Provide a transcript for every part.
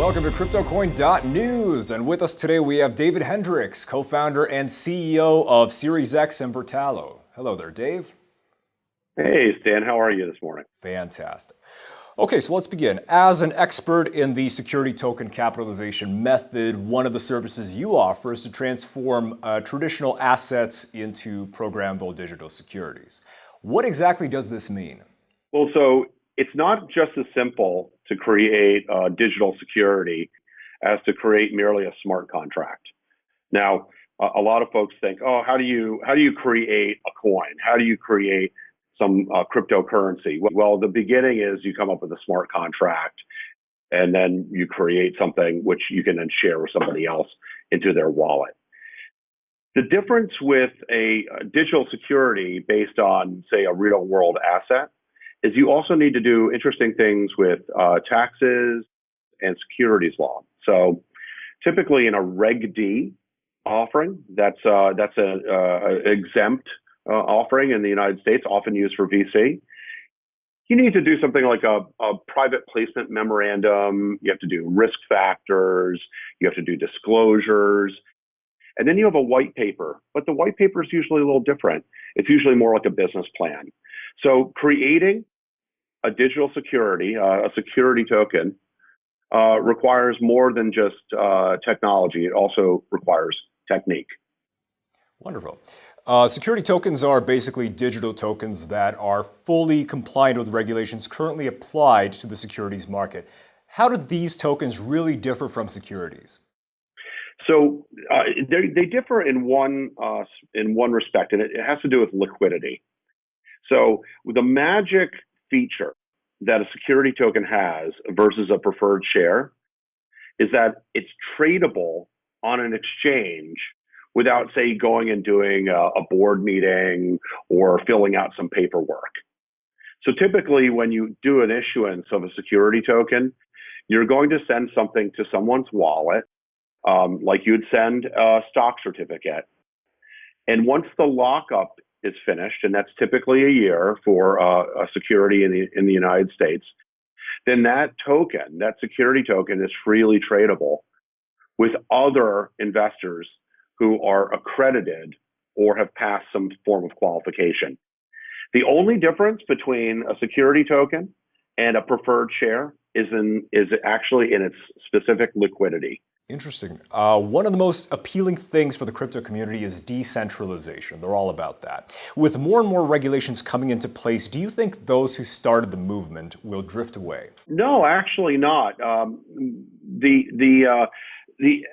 welcome to CryptoCoin.News. And with us today, we have David Hendricks, co-founder and CEO of Series X and Vertalo. Hello there, Dave. Hey, Stan. How are you this morning? Fantastic. Okay, so let's begin. As an expert in the security token capitalization method, one of the services you offer is to transform traditional assets into programmable digital securities. What exactly does this mean? Well, so it's not just as simple to create a digital security as to create merely a smart contract. Now, a lot of folks think, oh, how do you create a coin? How do you create some cryptocurrency? Well, the beginning is you come up with a smart contract, and then you create something which you can then share with somebody else into their wallet. The difference with a digital security based on, say, a real world asset is you also need to do interesting things with taxes and securities law. So typically in a Reg D offering, that's an exempt offering in the United States, often used for VC. You need to do something like a private placement memorandum. You have to do risk factors. You have to do disclosures. And then you have a white paper, but the white paper is usually a little different. It's usually more like a business plan. So creating a digital security, a security token, requires more than just technology. It also requires technique. Wonderful. Security tokens are basically digital tokens that are fully compliant with regulations currently applied to the securities market. How do these tokens really differ from securities? So they differ in one respect, and it has to do with liquidity. So the magic feature that a security token has versus a preferred share is that it's tradable on an exchange without, say, going and doing a board meeting or filling out some paperwork. So typically when you do an issuance of a security token, you're going to send something to someone's wallet, like you'd send a stock certificate. And once the lockup is finished, and that's typically a year for a security in the United States, then that token, that security token, is freely tradable with other investors who are accredited or have passed some form of qualification. The only difference between a security token and a preferred share is actually in its specific liquidity. Interesting. One of the most appealing things for the crypto community is decentralization. They're all about that. With more and more regulations coming into place, do you think those who started the movement will drift away? No, actually not. The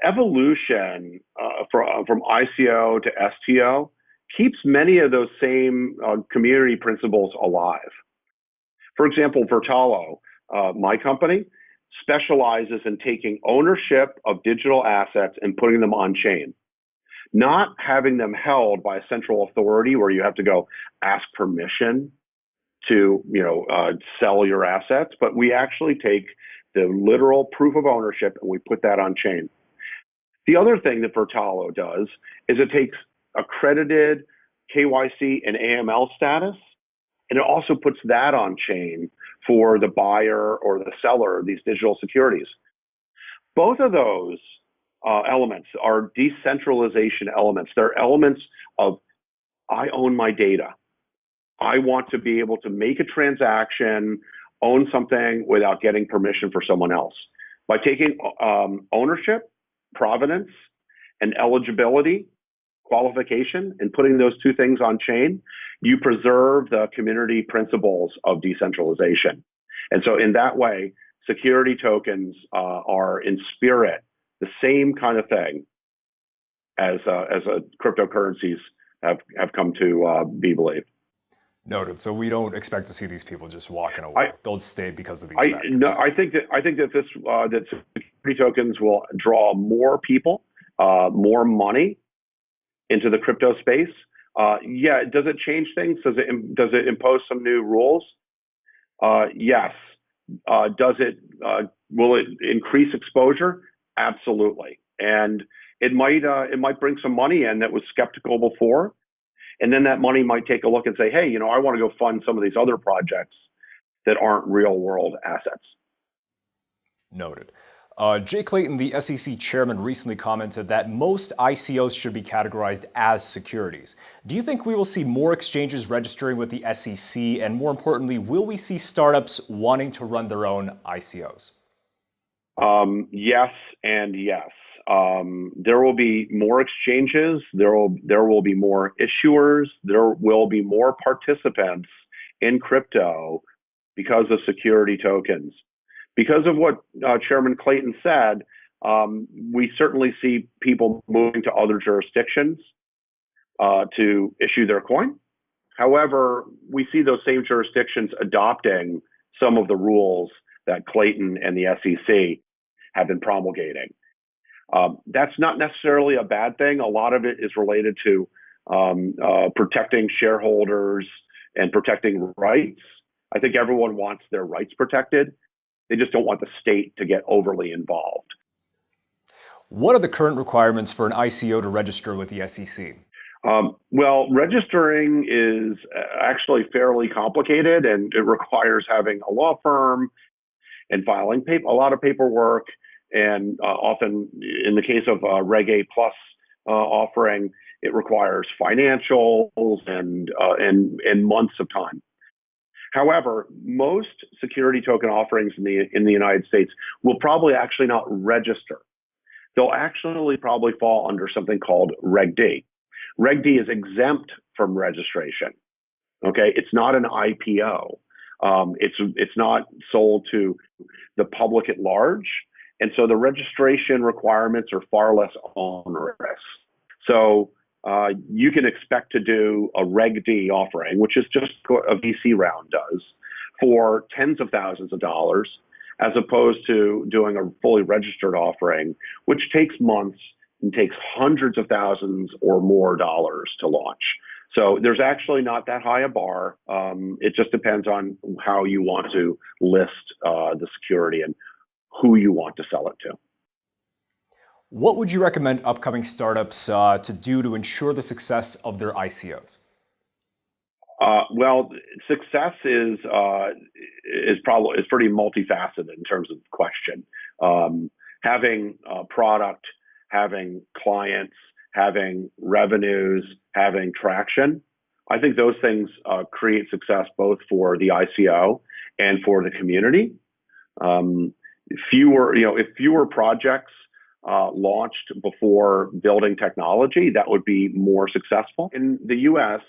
evolution from ICO to STO keeps many of those same community principles alive. For example, Vertalo, my company, specializes in taking ownership of digital assets and putting them on chain, not having them held by a central authority where you have to go ask permission to sell your assets, but we actually take the literal proof of ownership and we put that on chain. The other thing that Vertalo does is it takes accredited KYC and AML status, and it also puts that on chain for the buyer or the seller of these digital securities. Both of those elements are decentralization elements. They're elements of, I own my data. I want to be able to make a transaction, own something without getting permission for someone else. By taking ownership, provenance, and eligibility, qualification, and putting those two things on chain, you preserve the community principles of decentralization. And so in that way, security tokens are in spirit the same kind of thing as cryptocurrencies have come to be believed. Noted. So we don't expect to see these people just walking away. They'll stay because of these factors. No, I think that that security tokens will draw more people, more money into the crypto space. Yeah, does it change things? Does it impose some new rules? Yes. Will it increase exposure? Absolutely. And it might bring some money in that was skeptical before. And then that money might take a look and say, hey, I want to go fund some of these other projects that aren't real world assets. Noted. Jay Clayton, the SEC chairman, recently commented that most ICOs should be categorized as securities. Do you think we will see more exchanges registering with the SEC? And more importantly, will we see startups wanting to run their own ICOs? Yes and yes. There will be more exchanges. There will be more issuers. There will be more participants in crypto because of security tokens. Because of what Chairman Clayton said, we certainly see people moving to other jurisdictions to issue their coin. However, we see those same jurisdictions adopting some of the rules that Clayton and the SEC have been promulgating. That's not necessarily a bad thing. A lot of it is related to protecting shareholders and protecting rights. I think everyone wants their rights protected. They just don't want the state to get overly involved. What are the current requirements for an ICO to register with the SEC? Well, registering is actually fairly complicated, and it requires having a law firm and filing a lot of paperwork. And often, in the case of Reg A plus offering, it requires financials and months of time. However, most security token offerings in the United States will probably actually not register. They'll actually probably fall under something called Reg D. Reg D is exempt from registration. Okay, it's not an IPO. It's not sold to the public at large, and so the registration requirements are far less onerous. So you can expect to do a Reg D offering, which is just what a VC round does, for tens of thousands of dollars, as opposed to doing a fully registered offering, which takes months and takes hundreds of thousands or more dollars to launch. So there's actually not that high a bar. It just depends on how you want to list the security and who you want to sell it to. What would you recommend upcoming startups to do to ensure the success of their ICOs? Well, success is pretty multifaceted in terms of the question. Having a product, having clients, having revenues, having traction. I think those things create success both for the ICO and for the community. If fewer projects launched before building technology, that would be more successful. In the US,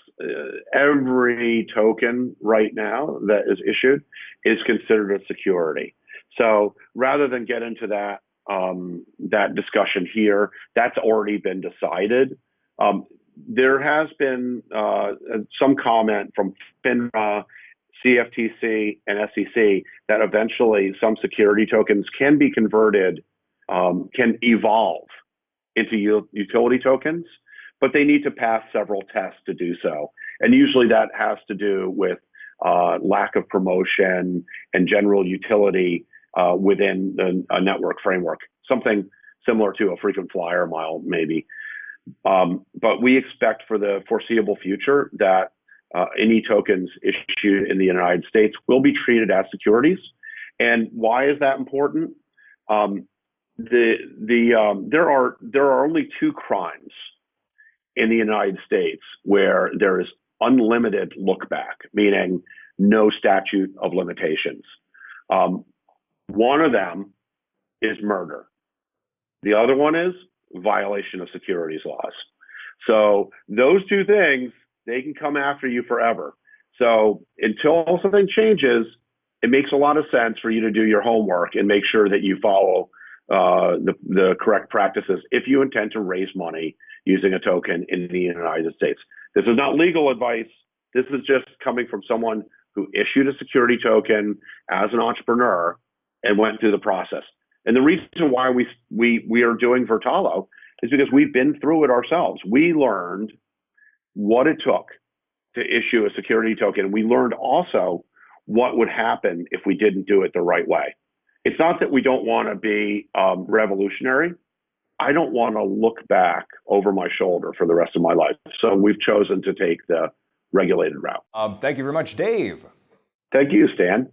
every token right now that is issued is considered a security. So rather than get into that discussion here, that's already been decided. There has been some comment from FINRA, CFTC, and SEC that eventually some security tokens can be converted, can evolve into utility tokens, but they need to pass several tests to do so. And usually that has to do with lack of promotion and general utility within a network framework, something similar to a frequent flyer mile, maybe. But we expect for the foreseeable future that any tokens issued in the United States will be treated as securities. And why is that important? There are only two crimes in the United States where there is unlimited look back, meaning no statute of limitations. One of them is murder. The other one is violation of securities laws. So those two things, they can come after you forever. So until something changes, it makes a lot of sense for you to do your homework and make sure that you follow the correct practices if you intend to raise money using a token in the United States. This is not legal advice. This is just coming from someone who issued a security token as an entrepreneur and went through the process. And the reason why we are doing Vertalo is because we've been through it ourselves. We learned what it took to issue a security token. We learned also what would happen if we didn't do it the right way. It's not that we don't want to be revolutionary. I don't want to look back over my shoulder for the rest of my life. So we've chosen to take the regulated route. Thank you very much, Dave. Thank you, Stan.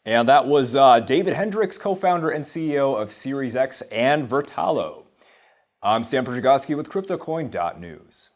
And that was David Hendricks, co-founder and CEO of Series X and Vertalo. I'm Stan Przygotski with CryptoCoin.News.